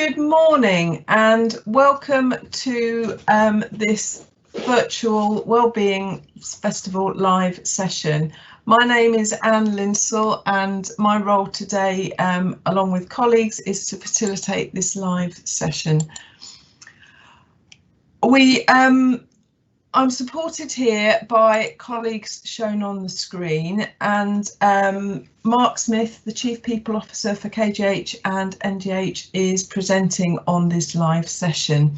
Good morning and welcome to this virtual Wellbeing Festival live session. My name is Anne Linsell and my role today, along with colleagues, is to facilitate this live session. I'm supported here by colleagues shown on the screen, and Mark Smith, the Chief People Officer for KGH and NGH, is presenting on this live session.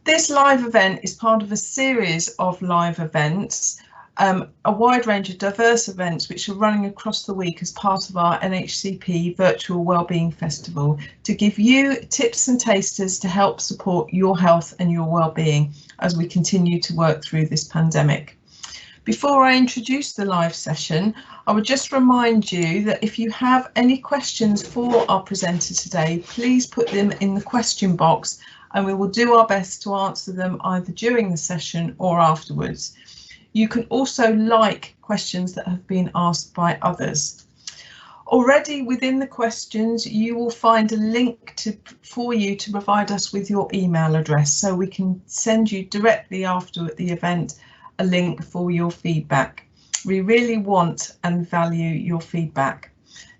This live event is part of a series of live events, a wide range of diverse events which are running across the week as part of our NHCP Virtual Wellbeing Festival to give you tips and tasters to help support your health and your well-being as we continue to work through this pandemic. Before I introduce the live session, I would just remind you that if you have any questions for our presenter today, please put them in the question box and we will do our best to answer them either during the session or afterwards. You can also like questions that have been asked by others. Already within the questions, you will find a link for you to provide us with your email address, so we can send you directly after the event a link for your feedback. We really want and value your feedback.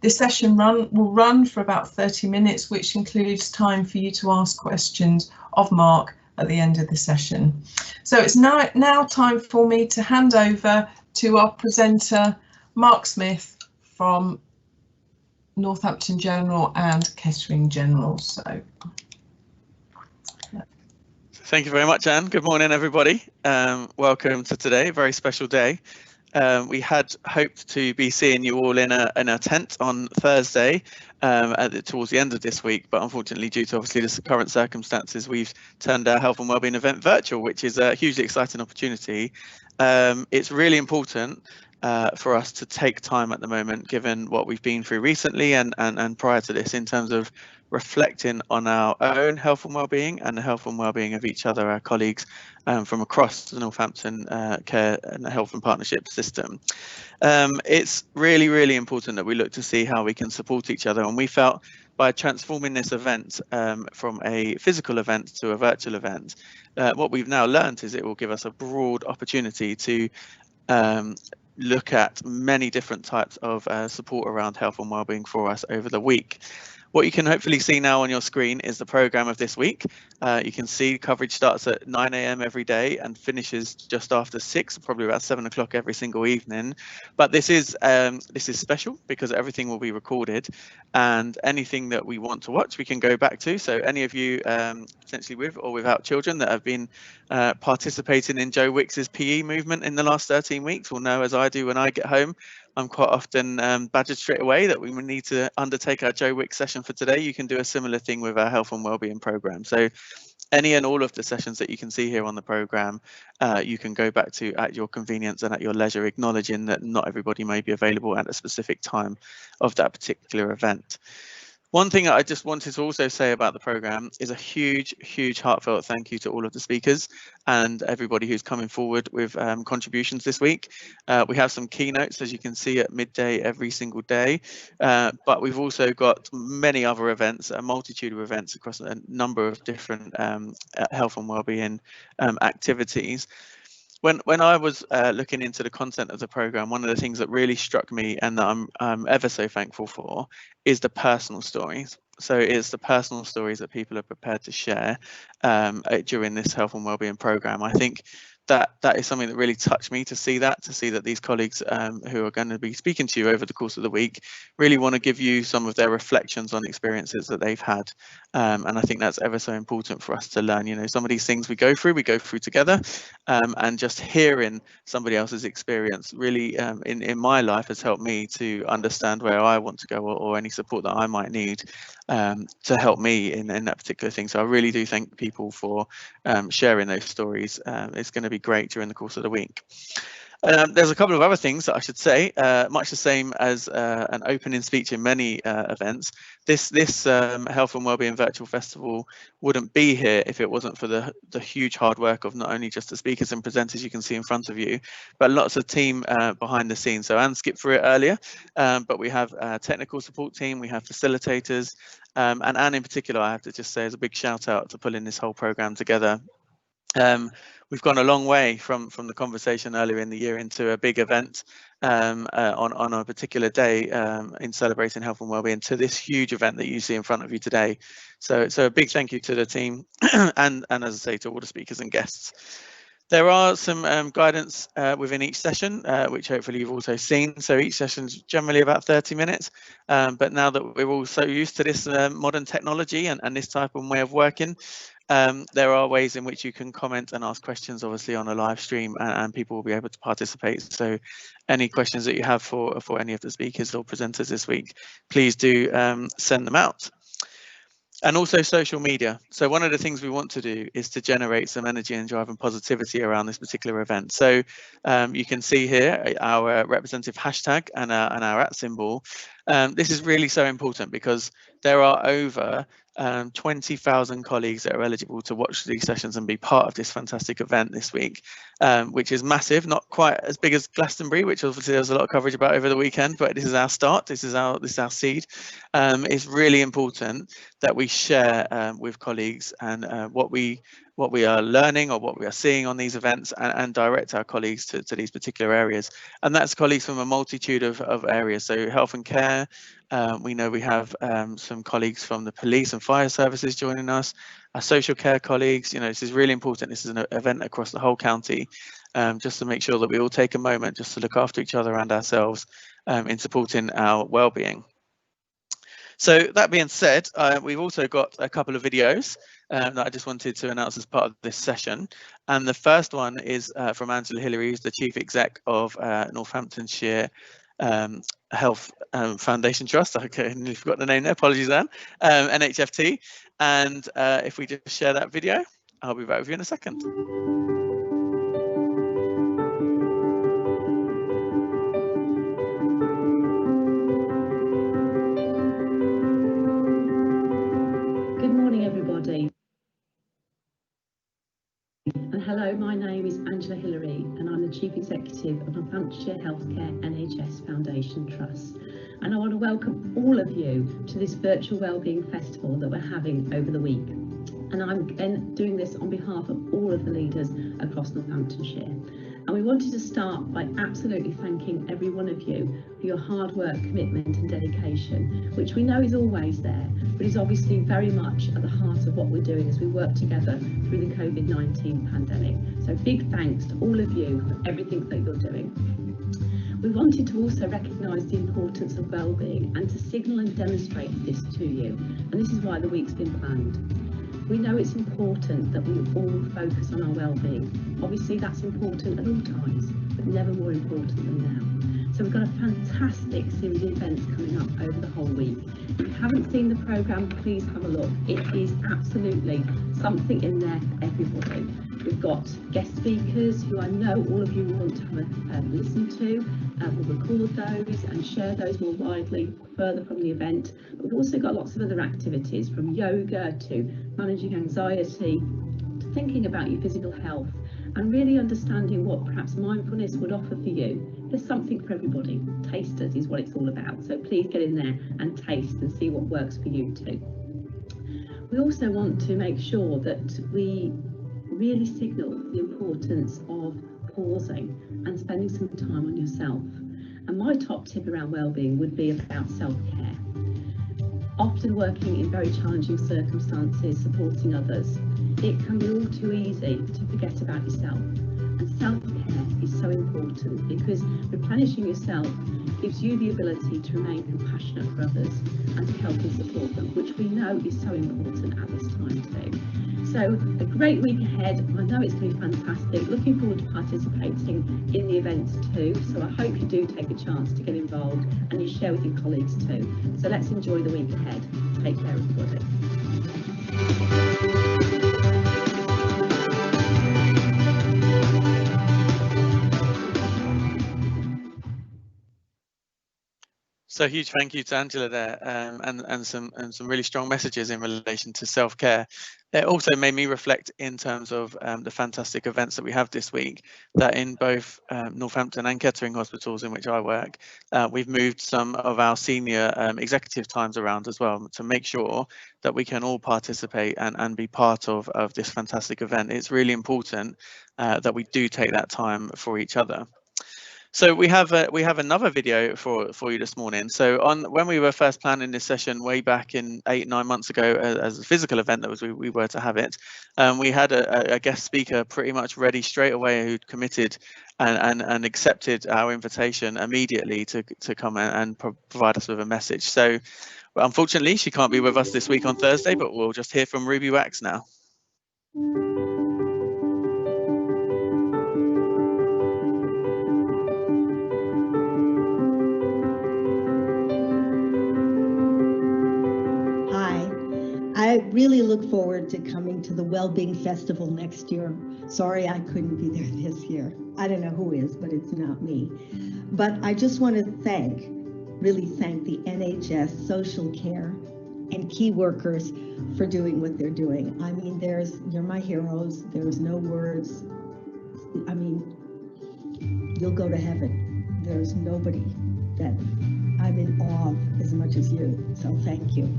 This session will run for about 30 minutes, which includes time for you to ask questions of Mark at the end of the session. So it's now time for me to hand over to our presenter, Mark Smith from Northampton General and Kettering General. So, thank you very much, Anne. Good morning, everybody. Welcome to today, a very special day. We had hoped to be seeing you all in a tent on Thursday towards the end of this week, but unfortunately, due to obviously the current circumstances, we've turned our health and wellbeing event virtual, which is a hugely exciting opportunity. It's really important for us to take time at the moment, given what we've been through recently and prior to this, in terms of reflecting on our own health and wellbeing and the health and wellbeing of each other, our colleagues from across the Northampton care and health and partnership system. It's really, really important that we look to see how we can support each other, and we felt by transforming this event from a physical event to a virtual event, what we've now learned is it will give us a broad opportunity to look at many different types of support around health and wellbeing for us over the week. What you can hopefully see now on your screen is the programme of this week. You can see coverage starts at 9 AM every day and finishes just after 6, probably about 7 o'clock every single evening. But this is special because everything will be recorded, and anything that we want to watch we can go back to. So any of you potentially with or without children that have been participating in Joe Wicks's PE movement in the last 13 weeks will know, as I do when I get home, I'm quite often badgered straight away that we will need to undertake our Joe Wicks session for today. You can do a similar thing with our health and wellbeing programme. So any and all of the sessions that you can see here on the programme, you can go back to at your convenience and at your leisure, acknowledging that not everybody may be available at a specific time of that particular event. One thing I just wanted to also say about the programme is a huge, huge heartfelt thank you to all of the speakers and everybody who's coming forward with contributions this week. We have some keynotes, as you can see, at midday every single day, but we've also got many other events, a multitude of events across a number of different health and wellbeing activities. When I was looking into the content of the programme, one of the things that really struck me and that I'm ever so thankful for is the personal stories. So it's the personal stories that people are prepared to share during this health and wellbeing programme. I think that is something that really touched me, to see that these colleagues who are going to be speaking to you over the course of the week really want to give you some of their reflections on experiences that they've had, and I think that's ever so important for us to learn. You know, some of these things we go through together, and just hearing somebody else's experience really in my life has helped me to understand where I want to go, or any support that I might need to help me in that particular thing. So I really do thank people for sharing those stories. It's going to be great during the course of the week. There's a couple of other things that I should say, much the same as an opening speech in many events. This Health and Wellbeing Virtual Festival wouldn't be here if it wasn't for the huge hard work of not only just the speakers and presenters you can see in front of you, but lots of team behind the scenes. So Anne skipped through it earlier, but we have a technical support team, we have facilitators, And Anne in particular, I have to just say, is a big shout out to pulling this whole programme together. We've gone a long way from the conversation earlier in the year into a big event on a particular day in celebrating health and wellbeing to this huge event that you see in front of you today. So a big thank you to the team and as I say, to all the speakers and guests. There are some guidance within each session, which hopefully you've also seen. So each session is generally about 30 minutes. But now that we're all so used to this modern technology and this type of way of working, there are ways in which you can comment and ask questions, obviously, on a live stream, and people will be able to participate. So any questions that you have for any of the speakers or presenters this week, please do send them out. And also social media. So one of the things we want to do is to generate some energy and drive and positivity around this particular event. So you can see here our representative hashtag and our @ symbol. This is really so important because there are over 20,000 colleagues that are eligible to watch these sessions and be part of this fantastic event this week, which is massive, not quite as big as Glastonbury, which obviously there's a lot of coverage about over the weekend, but this is our start, this is our seed. It's really important that we share with colleagues and what we are learning or what we are seeing on these events, and direct our colleagues to these particular areas. And that's colleagues from a multitude of areas. So health and care, we know we have some colleagues from the police and fire services joining us, our social care colleagues. You know, this is really important. This is an event across the whole county, just to make sure that we all take a moment just to look after each other and ourselves in supporting our well-being. So that being said, we've also got a couple of videos that I just wanted to announce as part of this session. And the first one is from Angela Hillary, who's the Chief Exec of Northamptonshire Health Foundation Trust. Okay, I forgot the name there, apologies Anne, NHFT. And if we just share that video, I'll be back with you in a second. And hello, my name is Angela Hillary and I'm the Chief Executive of Northamptonshire Healthcare NHS Foundation Trust. And I want to welcome all of you to this virtual wellbeing festival that we're having over the week. And I'm doing this on behalf of all of the leaders across Northamptonshire. And we wanted to start by absolutely thanking every one of you for your hard work, commitment and dedication, which we know is always there, but is obviously very much at the heart of what we're doing as we work together through the COVID-19 pandemic. So big thanks to all of you for everything that you're doing. We wanted to also recognise the importance of wellbeing and to signal and demonstrate this to you. And this is why the week's been planned. We know it's important that we all focus on our well-being. Obviously that's important at all times, but never more important than now. So we've got a fantastic series of events coming up over the whole week. If you haven't seen the programme, please have a look. It is absolutely something in there for everybody. We've got guest speakers who I know all of you want to have a listen to. We'll record those and share those more widely further from the event. But we've also got lots of other activities, from yoga to managing anxiety to thinking about your physical health and really understanding what perhaps mindfulness would offer for you. There's something for everybody. Tasters is what it's all about. So please get in there and taste and see what works for you too. We also want to make sure that we really signal the importance of pausing and spending some time on yourself. And my top tip around wellbeing would be about self-care. Often working in very challenging circumstances, supporting others, it can be all too easy to forget about yourself. And self-care is so important because replenishing yourself gives you the ability to remain compassionate for others and to help and support them, which we know is so important at this time too. So a great week ahead. I know it's going to be fantastic. Looking forward to participating in the events too. So I hope you do take a chance to get involved and you share with your colleagues too. So let's enjoy the week ahead. Take care, everybody. So huge thank you to Angela there, and some really strong messages in relation to self-care. It also made me reflect in terms of the fantastic events that we have this week, that in both Northampton and Kettering hospitals in which I work, we've moved some of our senior executive times around as well to make sure that we can all participate and be part of this fantastic event. It's really important that we do take that time for each other. So we have another video for you this morning. So when we were first planning this session way back in 8-9 months ago as a physical event that we were to have it, we had a guest speaker pretty much ready straight away who'd committed and accepted our invitation immediately to come and provide us with a message. So unfortunately she can't be with us this week on Thursday, but we'll just hear from Ruby Wax now. I really look forward to coming to the Wellbeing Festival next year. Sorry I couldn't be there this year. I don't know who is, but it's not me. But I just want to really thank the NHS social care and key workers for doing what they're doing. I mean, you're my heroes. There's no words. I mean, you'll go to heaven. There's nobody that I'm in awe of as much as you. So thank you.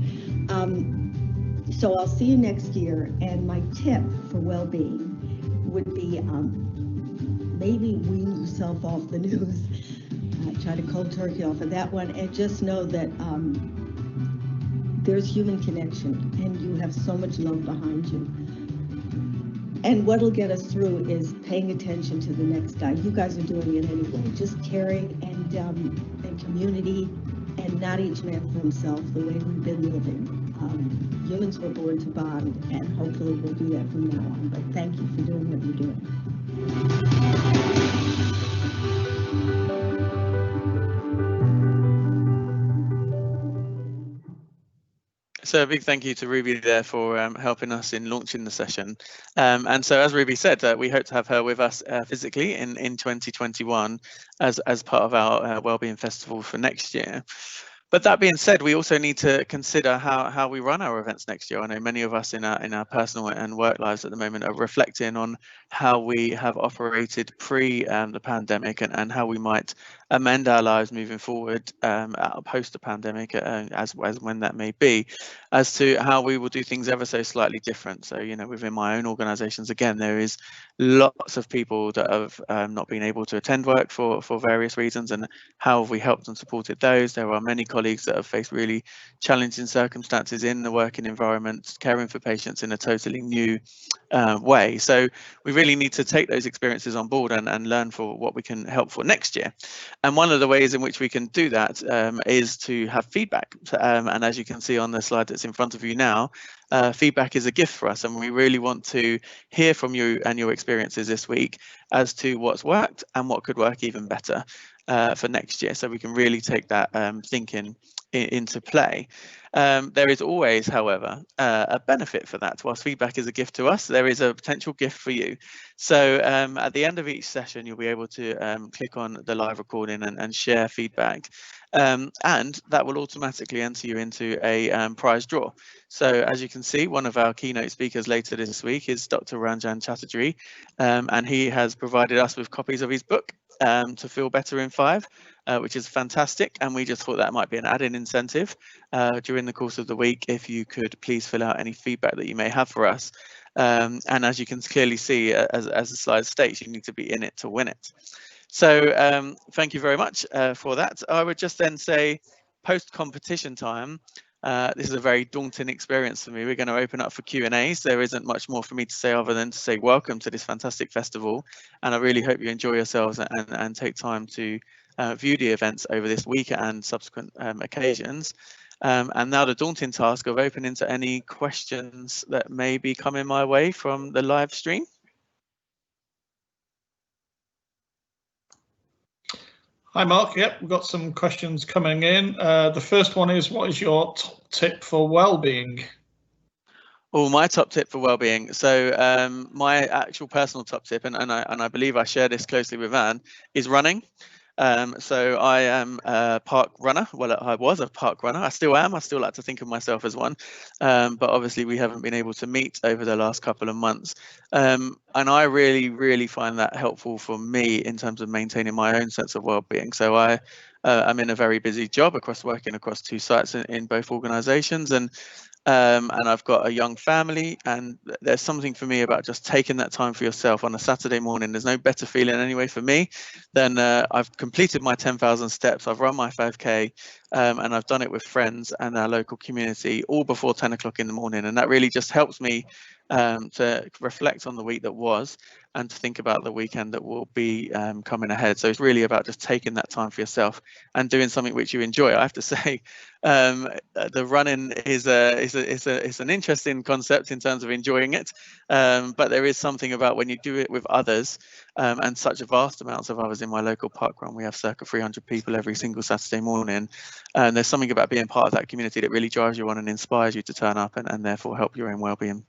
So I'll see you next year, and my tip for well-being would be maybe wean yourself off the news. Try to cold turkey off of that one, and just know that there's human connection, and you have so much love behind you. And what'll get us through is paying attention to the next guy. You guys are doing it anyway. Just caring and community, and not each man for himself, the way we've been living. Humans were born to bond, and hopefully we'll do that from now on. But thank you for doing what you're doing. So a big thank you to Ruby there for helping us in launching the session. And so as Ruby said, we hope to have her with us physically in 2021 as part of our Wellbeing Festival for next year. But that being said, we also need to consider how we run our events next year. I know many of us in our personal and work lives at the moment are reflecting on how we have operated pre the pandemic and how we might amend our lives moving forward post the pandemic, as when that may be, as to how we will do things ever so slightly different. So, you know, within my own organisations, again, there is lots of people that have not been able to attend work for various reasons, and how have we helped and supported those? There are many colleagues that have faced really challenging circumstances in the working environment, caring for patients in a totally new way. So we really need to take those experiences on board and learn for what we can help for next year. And one of the ways in which we can do that is to have feedback. And as you can see on the slide that's in front of you now, feedback is a gift for us, and we really want to hear from you and your experiences this week as to what's worked and what could work even better for next year, so we can really take that thinking into play. There is always, however, a benefit for that. Whilst feedback is a gift to us, there is a potential gift for you. So at the end of each session, you'll be able to click on the live recording and share feedback. And that will automatically enter you into a prize draw. So as you can see, one of our keynote speakers later this week is Dr. Ranjan Chatterjee, and he has provided us with copies of his book, To Feel Better in 5, which is fantastic, and we just thought that might be an added incentive during the course of the week if you could please fill out any feedback that you may have for us. And as you can clearly see, as the slide states, you need to be in it to win it. So thank you very much for that. I would just then say, post-competition time, this is a very daunting experience for me. We're going to open up for Q&As. There isn't much more for me to say other than to say welcome to this fantastic festival, and I really hope you enjoy yourselves and take time to view the events over this week and subsequent occasions. And now the daunting task of opening to any questions that may be coming my way from the live stream. Hi Mark, yep, we've got some questions coming in. The first one is, what is your top tip for well-being? Oh, my top tip for well-being. So my actual personal top tip, and I believe I share this closely with Anne, is running. So I am a park runner. Well, I was a park runner. I still am. I still like to think of myself as one. But obviously we haven't been able to meet over the last couple of months. And I really find that helpful for me in terms of maintaining my own sense of well-being. So I'm in a very busy job working across 2 sites in both organisations, and I've got a young family, and there's something for me about just taking that time for yourself on a Saturday morning. There's no better feeling anyway for me than I've completed my 10,000 steps, I've run my 5k, and I've done it with friends and our local community all before 10 o'clock in the morning, and that really just helps me to reflect on the week that was and to think about the weekend that will be coming ahead. So it's really about just taking that time for yourself and doing something which you enjoy. I have to say, the running is an interesting concept in terms of enjoying it, but there is something about when you do it with others, and such a vast amounts of others. In my local park run, we have circa 300 people every single Saturday morning, and there's something about being part of that community that really drives you on and inspires you to turn up and therefore help your own well-being.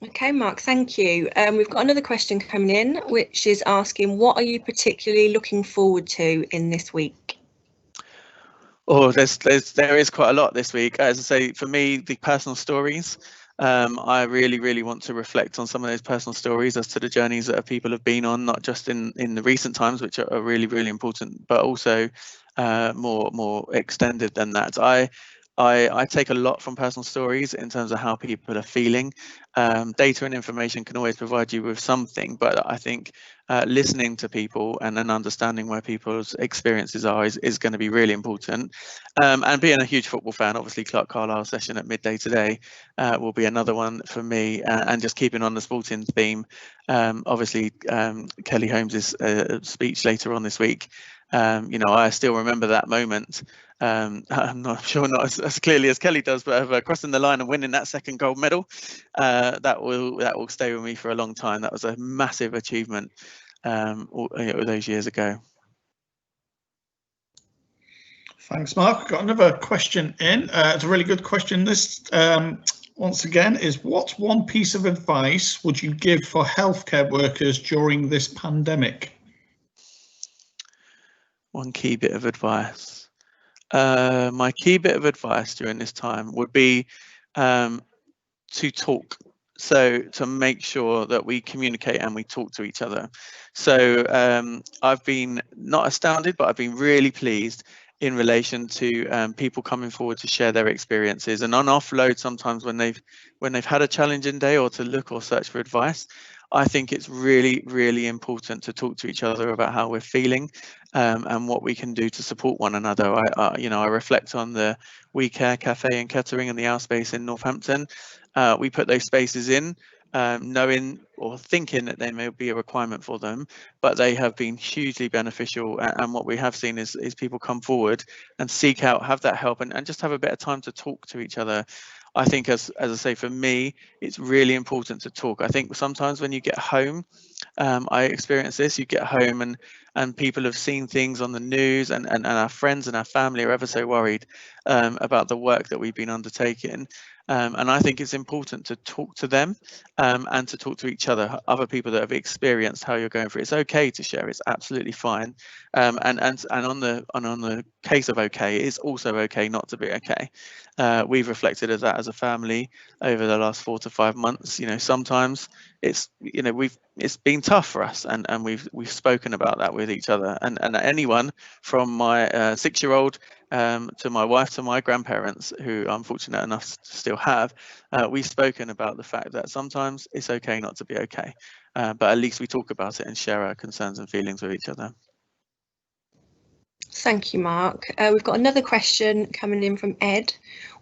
Okay, Mark, thank you. We've got another question coming in, which is asking, what are you particularly looking forward to in this week? Oh, there is quite a lot this week. As I say, for me, the personal stories. I really want to reflect on some of those personal stories as to the journeys that people have been on, not just in the recent times, which are really important, but also more extended than that. I take a lot from personal stories in terms of how people are feeling. Data and information can always provide you with something, but I think listening to people and then understanding where people's experiences are is going to be really important. And being a huge football fan, obviously Clark Carlisle's session at midday today will be another one for me. And just keeping on the sporting theme, obviously Kelly Holmes's speech later on this week. I still remember that moment. I'm not sure not as clearly as Kelly does, but of crossing the line and winning that second gold medal, that will stay with me for a long time. That was a massive achievement all those years ago. Thanks, Mark. Got another question in. It's a really good question. This once again is, what one piece of advice would you give for healthcare workers during this pandemic? One key bit of advice. My key bit of advice during this time would be to talk. So to make sure that we communicate and we talk to each other. So I've been not astounded, but I've been really pleased in relation to people coming forward to share their experiences and offload sometimes when they've had a challenging day, or to look or search for advice. I think it's really important to talk to each other about how we're feeling and what we can do to support one another. I reflect on the We Care Cafe in Kettering and the Our Space in Northampton. We put those spaces in knowing or thinking that there may be a requirement for them, but they have been hugely beneficial. And what we have seen is people come forward and seek out, have that help, and just have a bit of time to talk to each other. I think, as I say, for me, it's really important to talk. I think sometimes when you get home, I experience this, you get home and people have seen things on the news, and our friends and our family are ever so worried about the work that we've been undertaking. And I think it's important to talk to them and to talk to each other, other people that have experienced how you're going through. It's okay to share. It's absolutely fine. And on the case of okay, it's also okay not to be okay. We've reflected as that as a family over the last 4 to 5 months. Sometimes it's been tough for us, and we've spoken about that with each other, and anyone from my 6-year-old to my wife to my grandparents, who I'm fortunate enough to still have, we've spoken about the fact that sometimes it's okay not to be okay, but at least we talk about it and share our concerns and feelings with each other. Thank you, Mark. We've got another question coming in from Ed.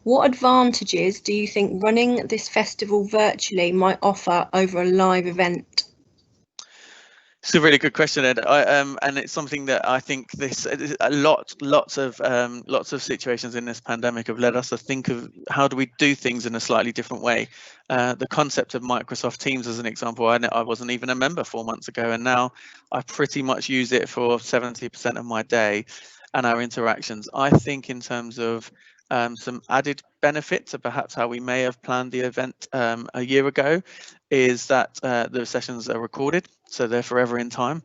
What advantages do you think running this festival virtually might offer over a live event? It's a really good question, Ed. And it's something that I think lots of situations in this pandemic have led us to think of how do we do things in a slightly different way. The concept of Microsoft Teams, as an example, I wasn't even a member 4 months ago, and now I pretty much use it for 70% of my day and our interactions. I think in terms of some added benefit to perhaps how we may have planned the event a year ago is that the sessions are recorded. so they're forever in time.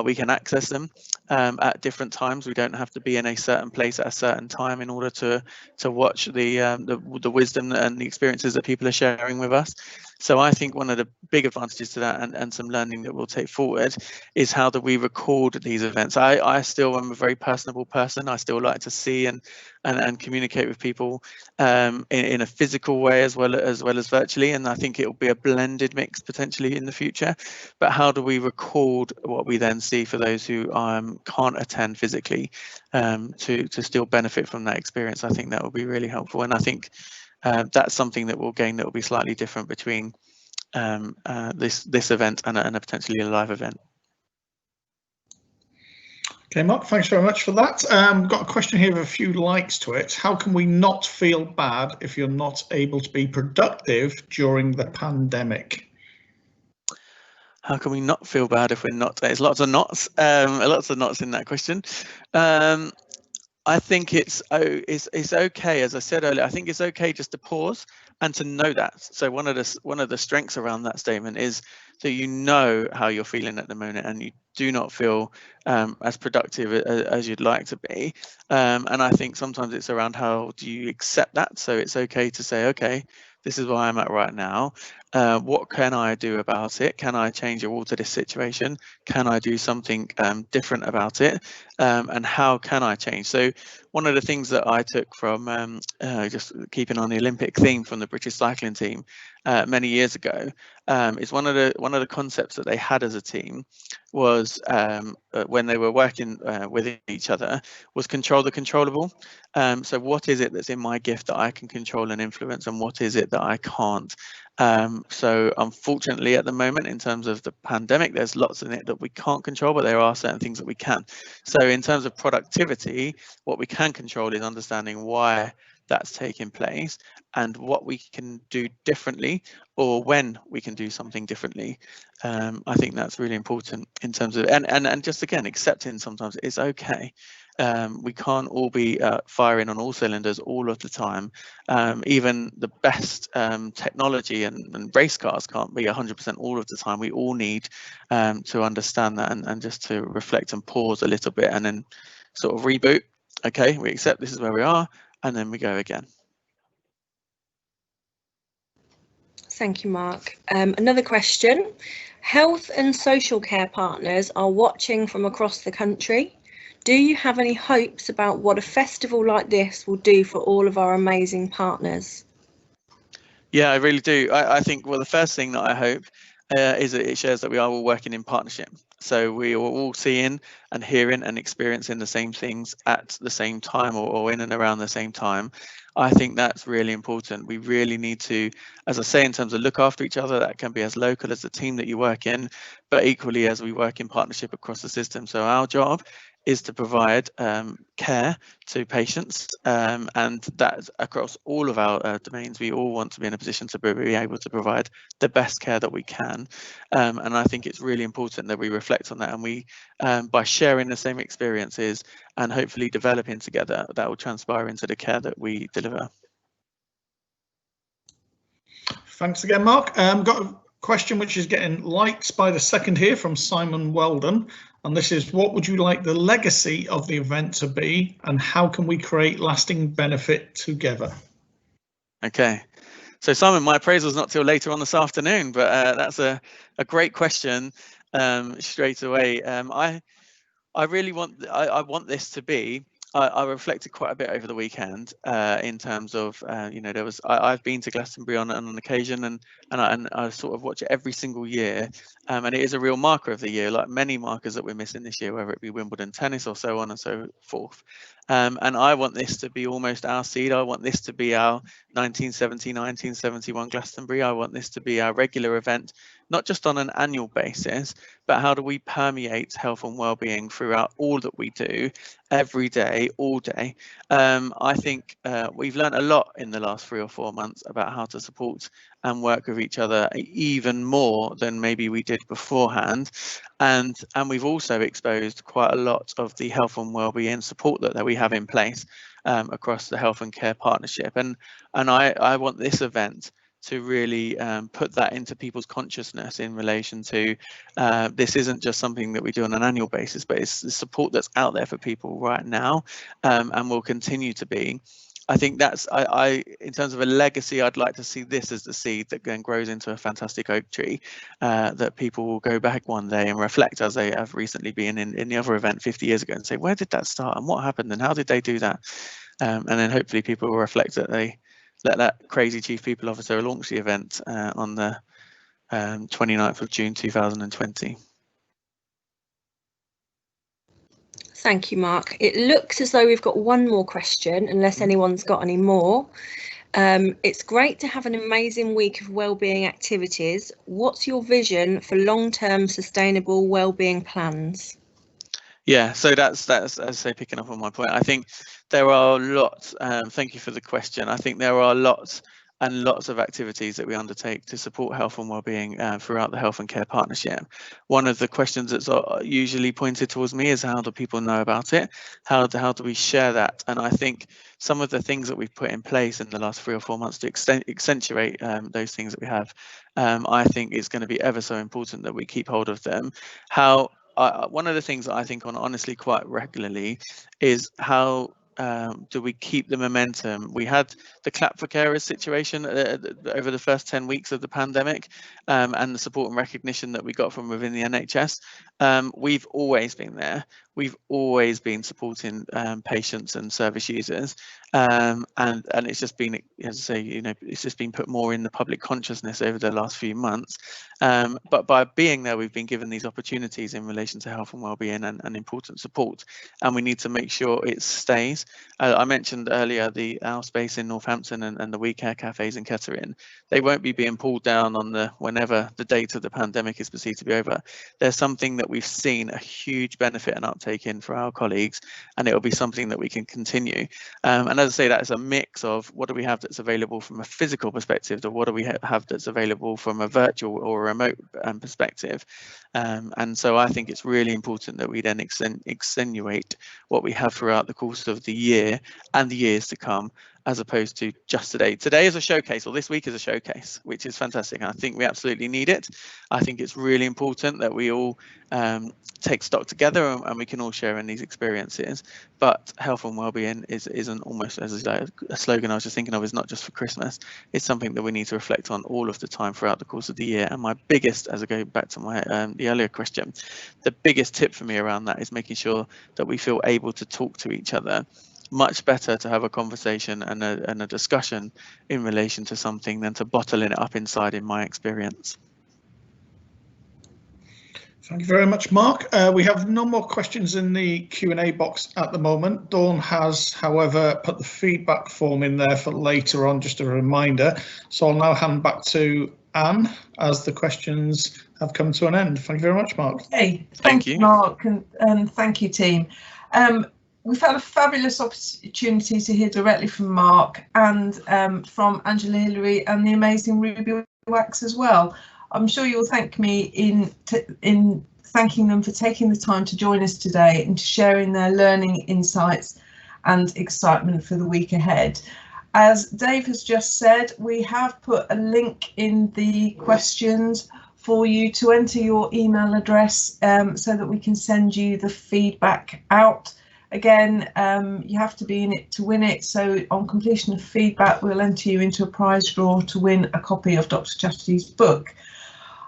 We can access them at different times. We don't have to be in a certain place at a certain time in order to watch the wisdom and the experiences that people are sharing with us. So I think one of the big advantages to that, and some learning that we'll take forward, is how do we record these events. I still am a very personable person. I still like to see and communicate with people in a physical way as well as virtually, and I think it will be a blended mix potentially in the future. But how do we record what we then see for those who can't attend physically, to still benefit from that experience? I think that will be really helpful, and I think that's something that we'll gain that will be slightly different between this event and a potentially a live event. Okay, Mark, thanks very much for that. Got a question here with a few likes to it. How can we not feel bad if you're not able to be productive during the pandemic? How can we not feel bad if we're not? There's lots of knots in that question. I think it's okay, as I said earlier. I think it's okay just to pause and to know that. So one of the strengths around that statement is that you know how you're feeling at the moment, and you do not feel as productive as you'd like to be. And I think sometimes it's around how do you accept that. So it's okay to say, okay, this is where I'm at right now. What can I do about it? Can I change or alter this situation? Can I do something different about it? And how can I change? So one of the things that I took from just keeping on the Olympic theme from the British cycling team many years ago is one of the concepts that they had as a team was when they were working with each other was control the controllable. So what is it that's in my gift that I can control and influence, and what is it that I can't? So unfortunately at the moment, in terms of the pandemic, there's lots in it that we can't control, but there are certain things that we can. So in terms of productivity, what we can control is understanding why that's taking place and what we can do differently, or when we can do something differently. I think that's really important in terms of, and just again, accepting sometimes it's okay. We can't all be firing on all cylinders all of the time. Even the best technology and race cars can't be 100% all of the time. We all need to understand that and just to reflect and pause a little bit and then sort of reboot. Okay, we accept this is where we are, and then we go again. Thank you, Mark. Another question. Health and social care partners are watching from across the country. Do you have any hopes about what a festival like this will do for all of our amazing partners? Yeah, I really do. I think, well, the first thing that I hope is that it shows that we are all working in partnership. So we are all seeing and hearing and experiencing the same things at the same time, or in and around the same time. I think that's really important. We really need to, as I say, in terms of look after each other, that can be as local as the team that you work in, but equally as we work in partnership across the system. So our job is to provide care to patients, and that across all of our domains. We all want to be in a position to be able to provide the best care that we can, and I think it's really important that we reflect on that, and we by sharing the same experiences and hopefully developing together, that will transpire into the care that we deliver. Thanks again, Mark. Got a question which is getting likes by the second here from Simon Weldon, and this is: what would you like the legacy of the event to be, and how can we create lasting benefit together? Okay, so Simon, my appraisal's not till later on this afternoon, but that's a great question straight away. I really want, I want this to be, I reflected quite a bit over the weekend in terms of, you know, there was, I've been to Glastonbury on an occasion, and I sort of watch it every single year, and it is a real marker of the year, like many markers that we're missing this year, whether it be Wimbledon tennis or so on and so forth. And I want this to be almost our seed. I want this to be our 1970, 1971 Glastonbury. I want this to be our regular event, not just on an annual basis, but how do we permeate health and well-being throughout all that we do, every day, all day. I think we've learned a lot in the last 3 or 4 months about how to support and work with each other even more than maybe we did beforehand, and we've also exposed quite a lot of the health and well-being support that we have in place across the health and care partnership, and I want this event to really put that into people's consciousness in relation to this isn't just something that we do on an annual basis, but it's the support that's out there for people right now, and will continue to be. I think that's, in terms of a legacy, I'd like to see this as the seed that then grows into a fantastic oak tree that people will go back one day and reflect, as they have recently been in the other event 50 years ago, and say, where did that start and what happened and how did they do that? And then hopefully people will reflect that they let that crazy chief people officer launch the event on the 29th of June 2020. Thank you, Mark. It looks as though we've got one more question, unless anyone's got any more. It's great to have an amazing week of wellbeing activities. What's your vision for long-term sustainable wellbeing plans? Yeah, so that's as I say, picking up on my point. I think there are lots. Thank you for the question. I think there are lots and lots of activities that we undertake to support health and wellbeing throughout the Health and Care Partnership. One of the questions that's usually pointed towards me is how do people know about it? How do we share that? And I think some of the things that we've put in place in the last 3 or 4 months to accentuate those things that we have, I think is going to be ever so important that we keep hold of them. One of the things that I think on honestly quite regularly is how do we keep the momentum? We had the Clap for Carers situation over the first 10 weeks of the pandemic, and the support and recognition that we got from within the NHS. We've always been there. We've always been supporting patients and service users, and it's just been, as I say, it's just been put more in the public consciousness over the last few months. But by being there, we've been given these opportunities in relation to health and wellbeing and important support, and we need to make sure it stays. I mentioned earlier our space in Northampton and the We Care cafes in Kettering. They won't be being pulled down on whenever the date of the pandemic is perceived to be over. There's something that we've seen a huge benefit and uptake in for our colleagues, and it'll be something that we can continue. And as I say, that is a mix of what do we have that's available from a physical perspective to what do we have that's available from a virtual or a remote perspective. And so I think it's really important that we then accentuate what we have throughout the course of the year and the years to come, as opposed to just today. Today is a showcase, or this week is a showcase, which is fantastic. I think we absolutely need it. I think it's really important that we all take stock together and we can all share in these experiences. But health and wellbeing isn't almost, as a slogan I was just thinking of, is not just for Christmas. It's something that we need to reflect on all of the time throughout the course of the year. And my biggest, as I go back to my the earlier question, the biggest tip for me around that is making sure that we feel able to talk to each other. Much better to have a conversation and a discussion in relation to something than to bottling it up inside, in my experience. Thank you very much, Mark. We have no more questions in the Q&A box at the moment. Dawn has, however, put the feedback form in there for later on, just a reminder. So I'll now hand back to Anne as the questions have come to an end. Thank you very much, Mark. Okay, thank you, Mark, and thank you, team. We've had a fabulous opportunity to hear directly from Mark and from Angela Hillary and the amazing Ruby Wax as well. I'm sure you'll thank me in thanking them for taking the time to join us today and to sharing their learning insights and excitement for the week ahead. As Dave has just said, we have put a link in the questions for you to enter your email address so that we can send you the feedback out. Again, you have to be in it to win it, so on completion of feedback we'll enter you into a prize draw to win a copy of Dr. Chatterjee book.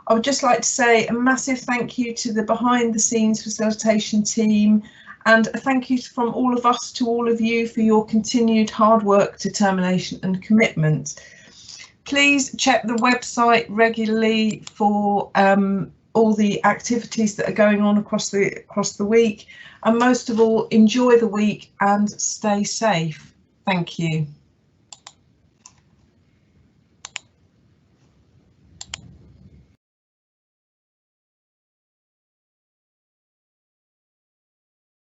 I would just like to say a massive thank you to the behind the scenes facilitation team, and a thank you from all of us to all of you for your continued hard work, determination and commitment. Please check the website regularly for all the activities that are going on across the week, and most of all, enjoy the week and stay safe. Thank you.